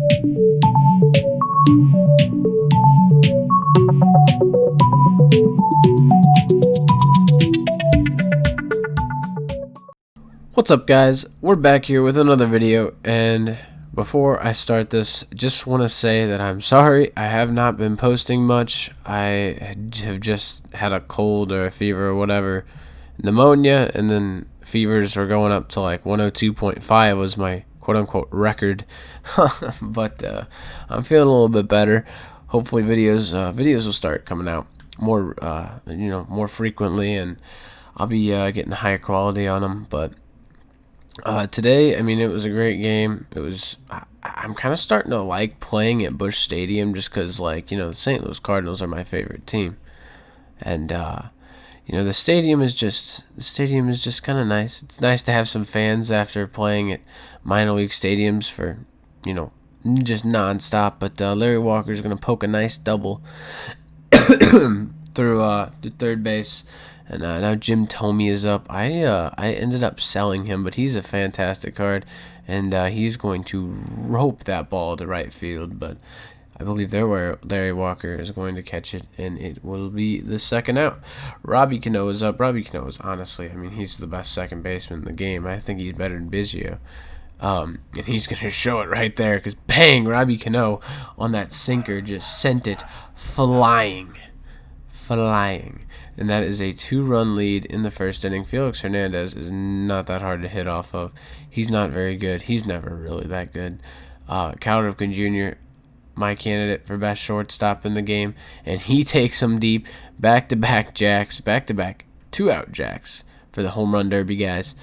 What's up, guys? We're back here with another video, and before I start this, just want to say that I'm sorry I have not been posting much. I have just had a cold or a fever or whatever, pneumonia, and then fevers were going up to like 102.5 was my quote-unquote record. But I'm feeling a little bit better. Hopefully videos will start coming out more more frequently, and I'll be getting higher quality on them. But today, I mean, it was a great game. I'm kind of starting to like playing at Busch Stadium just because, like, the St. Louis Cardinals are my favorite team. And, the stadium is just kind of nice. It's nice to have some fans after playing at minor league stadiums for, just nonstop. But Larry Walker's going to poke a nice double through the third base. And now Jim Thome is up. I ended up selling him, but he's a fantastic card, and he's going to rope that ball to right field. But I believe Larry Walker is going to catch it, and it will be the second out. Robbie Cano is up. Robbie Cano is, honestly, I mean, he's the best second baseman in the game. I think he's better than Biggio. And he's going to show it right there, because bang, Robbie Cano on that sinker just sent it flying. And that is a 2-run lead in the first inning. Felix Hernandez is not that hard to hit off of. He's not very good. He's never really that good. Cal Ripken Jr., my candidate for best shortstop in the game, and he takes them deep. Back-to-back 2-out jacks for the home run derby, guys.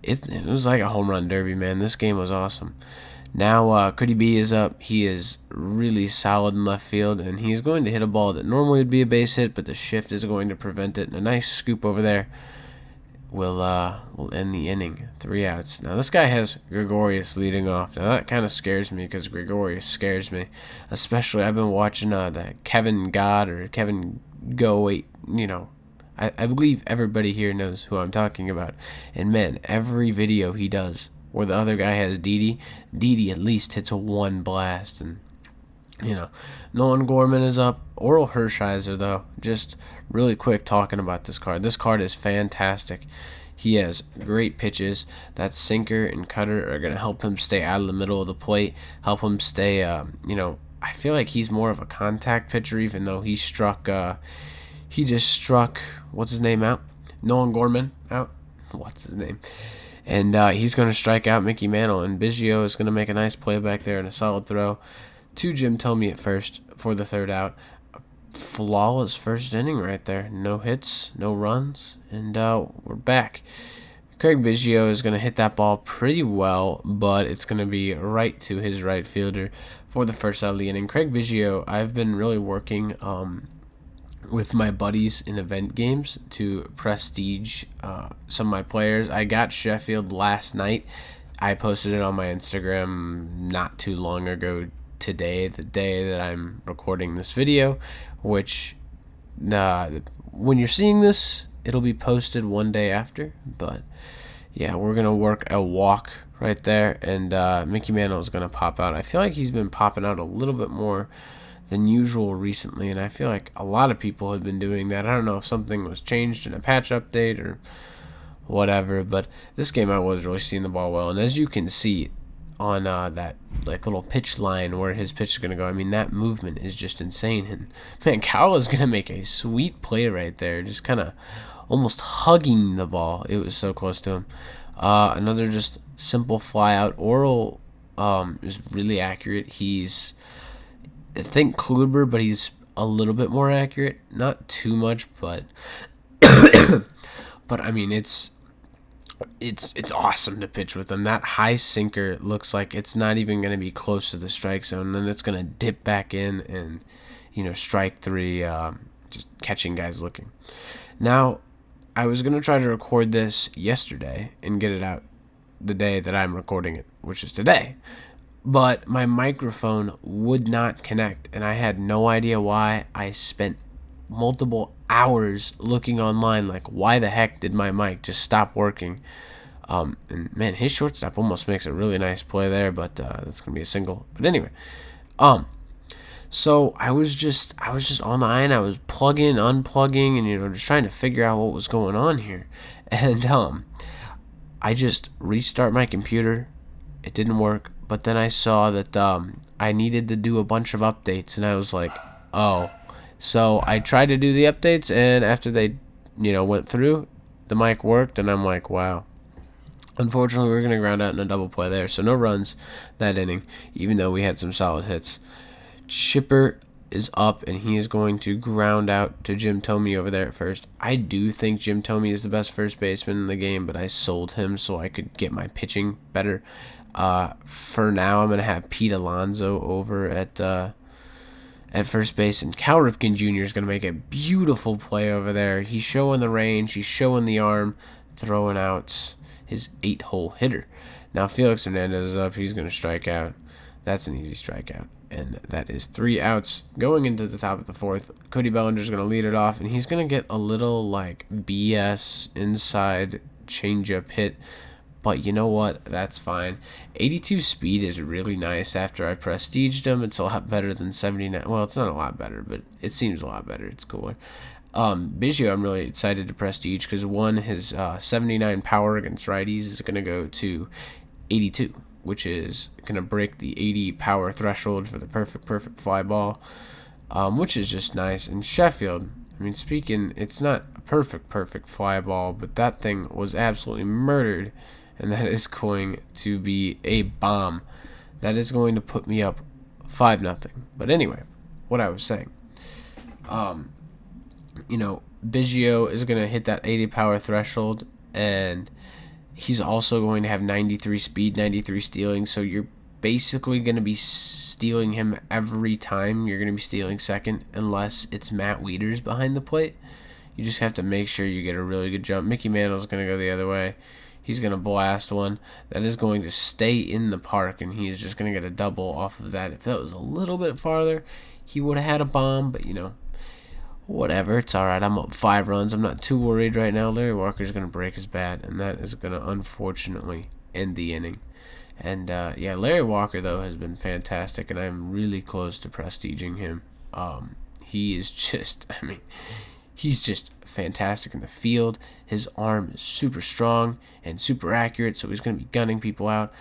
It was like a home run derby, man. This game was awesome. Now, Cody B is up. He is really solid in left field, and he's going to hit a ball that normally would be a base hit, but the shift is going to prevent it. And a nice scoop over there will end the inning. 3 outs. Now, this guy has Gregorius leading off. Now, that kind of scares me because Gregorius scares me. Especially, I've been watching the Kevin God or Kevin Go 8, I believe everybody here knows who I'm talking about. And, man, every video he does where the other guy has Didi at least hits a 1 blast. And, Nolan Gorman is up. Oral Hershiser, though, just really quick talking about this card. This card is fantastic. He has great pitches. That sinker and cutter are going to help him stay out of the middle of the plate, help him stay, I feel like he's more of a contact pitcher, even though he just struck, what's his name out? Nolan Gorman out? What's his name? And he's going to strike out Mickey Mantle, and Biggio is going to make a nice play back there and a solid throw to Jim Thome at first for the third out. A flawless first inning right there. No hits, no runs, and we're back. Craig Biggio is going to hit that ball pretty well, but it's going to be right to his right fielder for the first out of the inning. Craig Biggio, I've been really working with my buddies in event games to prestige some of my players. I got Sheffield last night. I posted it on my Instagram not too long ago today, the day that I'm recording this video, which when you're seeing this, it'll be posted one day after. But yeah, we're going to work a walk right there, and Mickey Mantle is going to pop out. I feel like he's been popping out a little bit more than usual recently, and I feel like a lot of people have been doing that. I don't know if something was changed in a patch update or whatever, but this game I was really seeing the ball well, and as you can see on that little pitch line where his pitch is going to go, I mean, that movement is just insane. And man, Cal is going to make a sweet play right there, just kind of almost hugging the ball. It was so close to him. Another just simple fly out. Oral is really accurate. I think Kluber, but he's a little bit more accurate. Not too much, but but I mean, it's awesome to pitch with him. That high sinker looks like it's not even going to be close to the strike zone, and then it's going to dip back in and strike 3, just catching guys looking. Now, I was going to try to record this yesterday and get it out the day that I'm recording it, which is today. But my microphone would not connect, and I had no idea why. I spent multiple hours looking online, like, why the heck did my mic just stop working? And man, his shortstop almost makes a really nice play there, but that's gonna be a single. But anyway, um, so I was just online. I was plugging, unplugging, and just trying to figure out what was going on here. And I just restart my computer. It didn't work, but then I saw that I needed to do a bunch of updates, and I was like, oh. So I tried to do the updates, and after they, went through, the mic worked, and I'm like, wow. Unfortunately, we were going to ground out in a double play there, so no runs that inning, even though we had some solid hits. Chipper is up, and he is going to ground out to Jim Thome over there at first. I do think Jim Thome is the best first baseman in the game, but I sold him so I could get my pitching better. For now, I'm going to have Pete Alonso over at first base, and Cal Ripken Jr. is going to make a beautiful play over there. He's showing the range, he's showing the arm, throwing out his 8-hole hitter. Now Felix Hernandez is up. He's going to strike out. That's an easy strikeout, and that is 3 outs going into the top of the 4th. Cody Bellinger is going to lead it off, and he's going to get a little like BS inside changeup hit. But you know what? That's fine. 82 speed is really nice after I prestiged him. It's a lot better than 79. Well, it's not a lot better, but it seems a lot better. It's cooler. Biggio, I'm really excited to prestige because his 79 power against righties is going to go to 82, which is going to break the 80 power threshold for the perfect fly ball, which is just nice. And Sheffield, it's not a perfect fly ball, but that thing was absolutely murdered. And that is going to be a bomb. That is going to put me up 5-0. But anyway, what I was saying. Biggio is going to hit that 80 power threshold, and he's also going to have 93 speed, 93 stealing. So you're basically going to be stealing him every time. You're going to be stealing second unless it's Matt Wieters behind the plate. You just have to make sure you get a really good jump. Mickey Mantle's going to go the other way. He's going to blast one that is going to stay in the park, and he's just going to get a double off of that. If that was a little bit farther, he would have had a bomb, but, whatever. It's all right. I'm up 5 runs. I'm not too worried right now. Larry Walker's going to break his bat, and that is going to unfortunately end the inning. And, Larry Walker, though, has been fantastic, and I'm really close to prestiging him. He is just, he's just fantastic in the field. His arm is super strong and super accurate, so he's going to be gunning people out.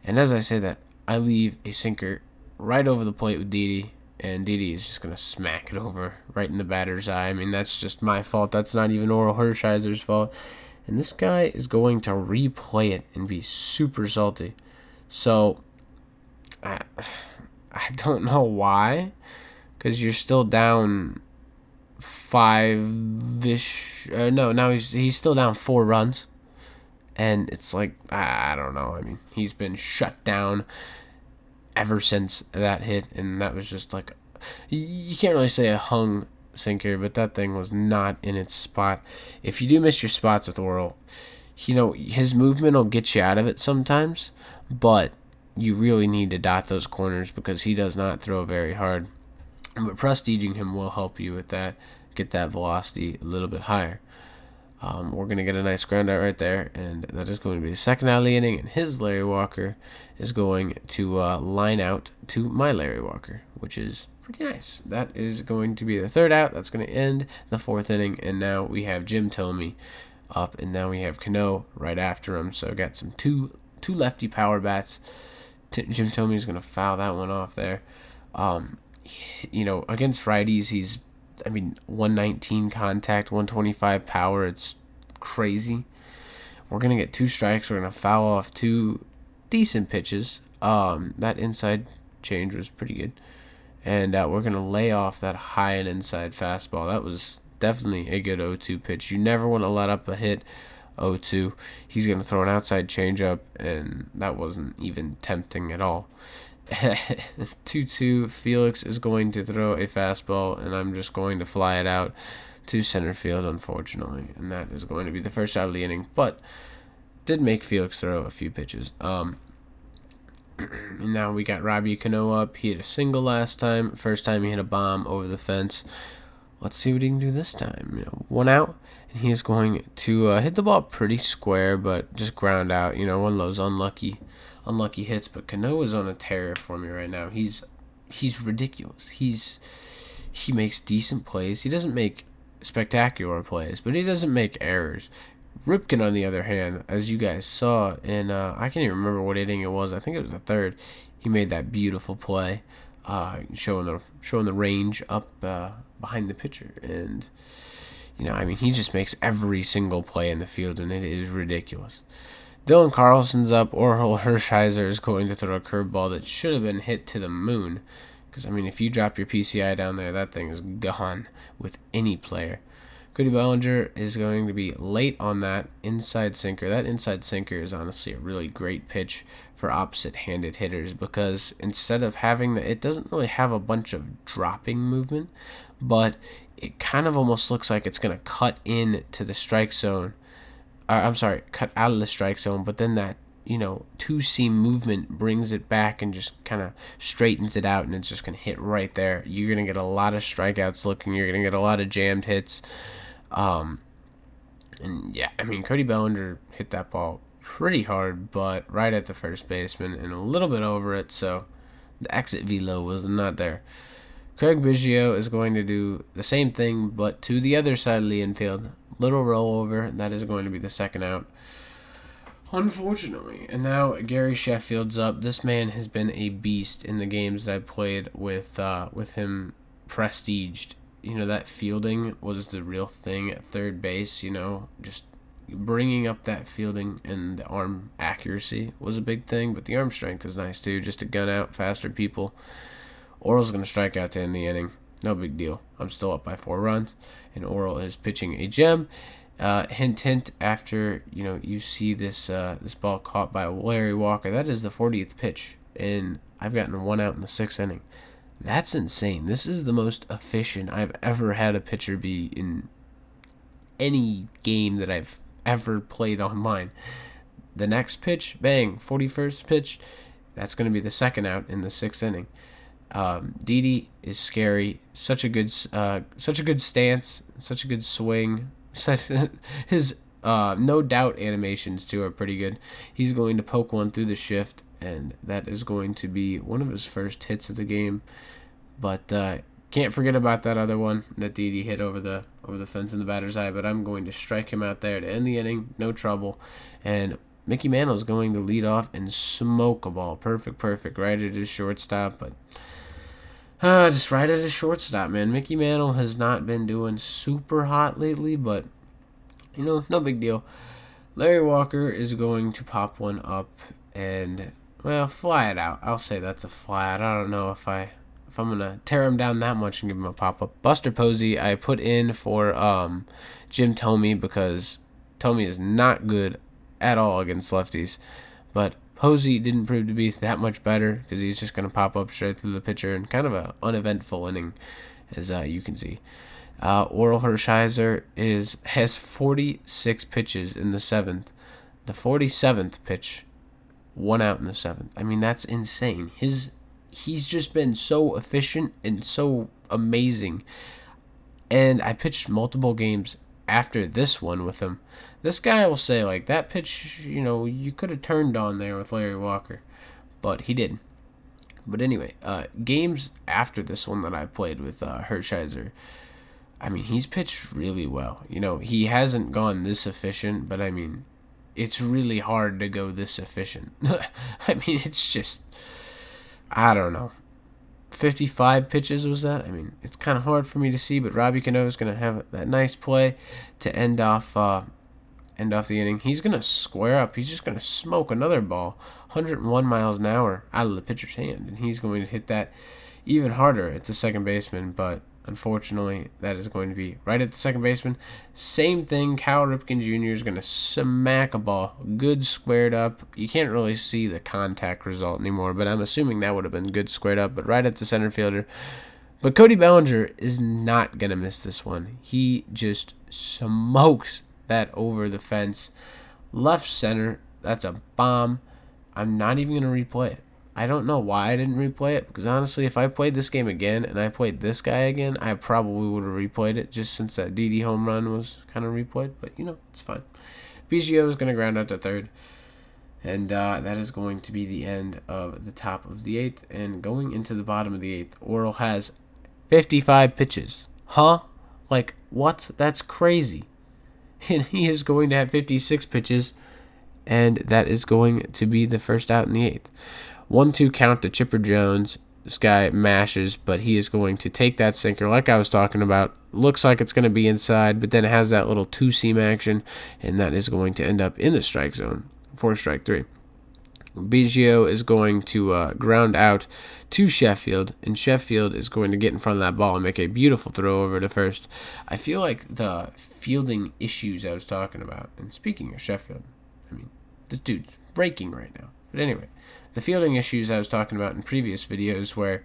And as I say that, I leave a sinker right over the plate with Didi, and Didi is just going to smack it over right in the batter's eye. That's just my fault. That's not even Oral Hershiser's fault. And this guy is going to replay it and be super salty. So, I don't know why, because you're still down 5-ish. Now he's still down 4 runs, and it's like I don't know. He's been shut down ever since that hit, and that was just like, you can't really say a hung sinker, but that thing was not in its spot. If you do miss your spots with Oral, his movement will get you out of it sometimes, but you really need to dot those corners because he does not throw very hard. But prestiging him will help you with that, get that velocity a little bit higher. We're going to get a nice ground out right there, and that is going to be the second out of the inning, and his Larry Walker is going to line out to my Larry Walker, which is pretty nice. That is going to be the third out. That's going to end the 4th inning, and now we have Jim Thome up, and now we have Cano right after him, so got some two lefty power bats. Jim Thome is going to foul that one off there. Against righties, he's 119 contact, 125 power. It's crazy. We're going to get 2 strikes. We're going to foul off 2 decent pitches. That inside change was pretty good. And we're going to lay off that high and inside fastball. That was definitely a good 0-2 pitch. You never want to let up a hit 0-2. He's going to throw an outside changeup, and that wasn't even tempting at all. 2-2, Felix is going to throw a fastball, and I'm just going to fly it out to center field, unfortunately. And that is going to be the first out of the inning, but did make Felix throw a few pitches. And now we got Robbie Cano up. He hit a single last time. First time he hit a bomb over the fence. Let's see what he can do this time. One out, and he is going to hit the ball pretty square, but just ground out. One of those unlucky hits. But Cano is on a tear for me right now. He's ridiculous. He makes decent plays. He doesn't make spectacular plays, but he doesn't make errors. Ripken, on the other hand, as you guys saw, and I can't even remember what inning it was. I think it was the third. He made that beautiful play, showing the range up behind the pitcher, and he just makes every single play in the field, and it is ridiculous. Dylan Carlson's up. Orel Hershiser is going to throw a curveball that should have been hit to the moon, because if you drop your PCI down there, that thing is gone with any player. Cody Bellinger is going to be late on that inside sinker. That inside sinker is honestly a really great pitch for opposite-handed hitters, because instead of having it doesn't really have a bunch of dropping movement, but it kind of almost looks like it's going to cut into the strike zone. Cut out of the strike zone, but then that two-seam movement brings it back and just kind of straightens it out, and it's just going to hit right there. You're going to get a lot of strikeouts looking. You're going to get a lot of jammed hits. Cody Bellinger hit that ball pretty hard, but right at the first baseman and a little bit over it, so the exit velo was not there. Craig Biggio is going to do the same thing, but to the other side of the infield. Little rollover. That is going to be the second out, unfortunately. And now Gary Sheffield's up. This man has been a beast in the games that I played with him prestiged. That fielding was the real thing at third base. Just bringing up that fielding, and the arm accuracy was a big thing, but the arm strength is nice too, just to gun out faster people. Orel's going to strike out to end the inning. No big deal. I'm still up by 4 runs, and Orel is pitching a gem. Hint, after you see this ball caught by Larry Walker, that is the 40th pitch, and I've gotten 1 out in the 6th inning. That's insane. This is the most efficient I've ever had a pitcher be in any game that I've ever played online. The next pitch, bang, 41st pitch, that's going to be the 2nd out in the 6th inning. Didi is scary. Such a good stance, such a good swing. His no doubt animations too are pretty good. He's going to poke one through the shift, and that is going to be one of his first hits of the game. But can't forget about that other one that Didi hit over the fence in the batter's eye. But I'm going to strike him out there to end the inning, no trouble. And Mickey Mantle is going to lead off and smoke a ball. Perfect, right at his shortstop. But just right at his shortstop, man. Mickey Mantle has not been doing super hot lately, but no big deal. Larry Walker is going to pop one up and, fly it out. I'll say that's a fly out. I don't know if I'm going to tear him down that much and give him a pop-up. Buster Posey, I put in for Jim Thome, because Thome is not good at all against lefties. But Posey didn't prove to be that much better, because he's just going to pop up straight through the pitcher, and kind of an uneventful inning, as you can see. Orel Hershiser has 46 pitches in the 7th. The 47th pitch, 1 out in the 7th. That's insane. He's just been so efficient and so amazing. And I pitched multiple games after this one with him. This guy, I will say, that pitch, you could have turned on there with Larry Walker, but he didn't. But anyway, games after this one that I played with Hershiser, he's pitched really well. He hasn't gone this efficient, but it's really hard to go this efficient. It's just, I don't know. 55 pitches was that? It's kind of hard for me to see, but Robbie Cano is going to have that nice play to end off the inning. He's going to square up. He's just going to smoke another ball, 101 miles an hour out of the pitcher's hand, and he's going to hit that even harder at the second baseman, but unfortunately, that is going to be right at the second baseman. Same thing, Cal Ripken Jr. is going to smack a ball, good squared up. You can't really see the contact result anymore, but I'm assuming that would have been good squared up, but right at the center fielder. But Cody Bellinger is not going to miss this one. He just smokes that over the fence. Left center, that's a bomb. I'm not even going to replay it. I don't know why I didn't replay it, because honestly, if I played this game again and I played this guy again, I probably would have replayed it, just since that Didi home run was kind of replayed. But, it's fine. Biggio is going to ground out to third. And that is going to be the end of the top of the 8th. And going into the bottom of the 8th, Orel has 55 pitches. Huh? Like, what? That's crazy. And he is going to have 56 pitches. And that is going to be the first out in the 8th. 1-2 count to Chipper Jones. This guy mashes, but he is going to take that sinker like I was talking about. Looks like it's going to be inside, but then it has that little two-seam action, and that is going to end up in the strike zone for strike 3. Biggio is going to ground out to Sheffield, and Sheffield is going to get in front of that ball and make a beautiful throw over to first. I feel like the fielding issues I was talking about, and speaking of Sheffield, I mean, this dude's raking right now. But anyway, the fielding issues I was talking about in previous videos where,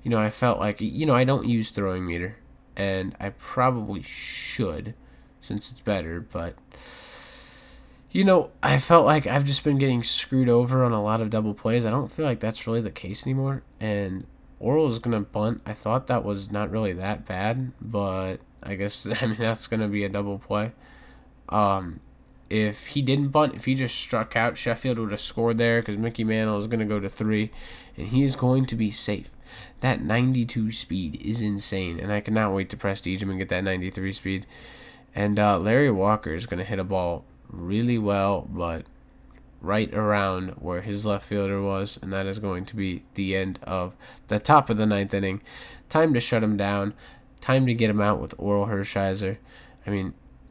I felt like, I don't use throwing meter, and I probably should since it's better, but, I felt like I've just been getting screwed over on a lot of double plays. I don't feel like that's really the case anymore, and Orel is going to bunt. I thought that was not really that bad, but I guess, that's going to be a double play. If he didn't bunt, if he just struck out, Sheffield would have scored there because Mickey Mantle is going to go to 3, and he is going to be safe. That 92 speed is insane, and I cannot wait to prestige him and get that 93 speed. And Larry Walker is going to hit a ball really well, but right around where his left fielder was, and that is going to be the end of the top of the 9th inning. Time to shut him down. Time to get him out with Orel Hershiser.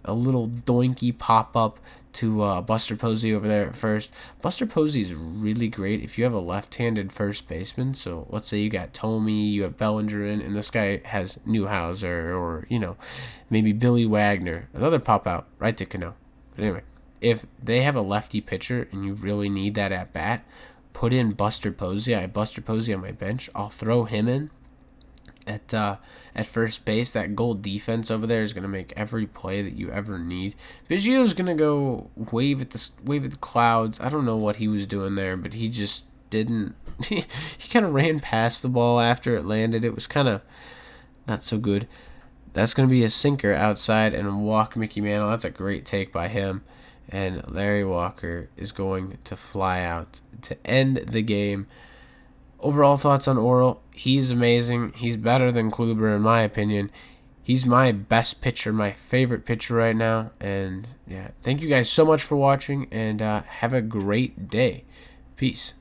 A little doinky pop-up to Buster Posey over there at first. Buster Posey is really great if you have a left-handed first baseman. So let's say you got Tomey, you have Bellinger in, and this guy has Newhouser or, maybe Billy Wagner. Another pop-out right to Cano. But anyway, if they have a lefty pitcher and you really need that at-bat, put in Buster Posey. I have Buster Posey on my bench. I'll throw him in at first base. That gold defense over there is going to make every play that you ever need. Biggio's going to go wave at the clouds. I don't know what he was doing there, but he just didn't. He kind of ran past the ball after it landed. It was kind of not so good. That's going to be a sinker outside and walk Mickey Mantle. That's a great take by him. And Larry Walker is going to fly out to end the game. Overall thoughts on Orel. He's amazing. He's better than Kluber in my opinion. He's my best pitcher, my favorite pitcher right now. And yeah, thank you guys so much for watching, and have a great day. Peace.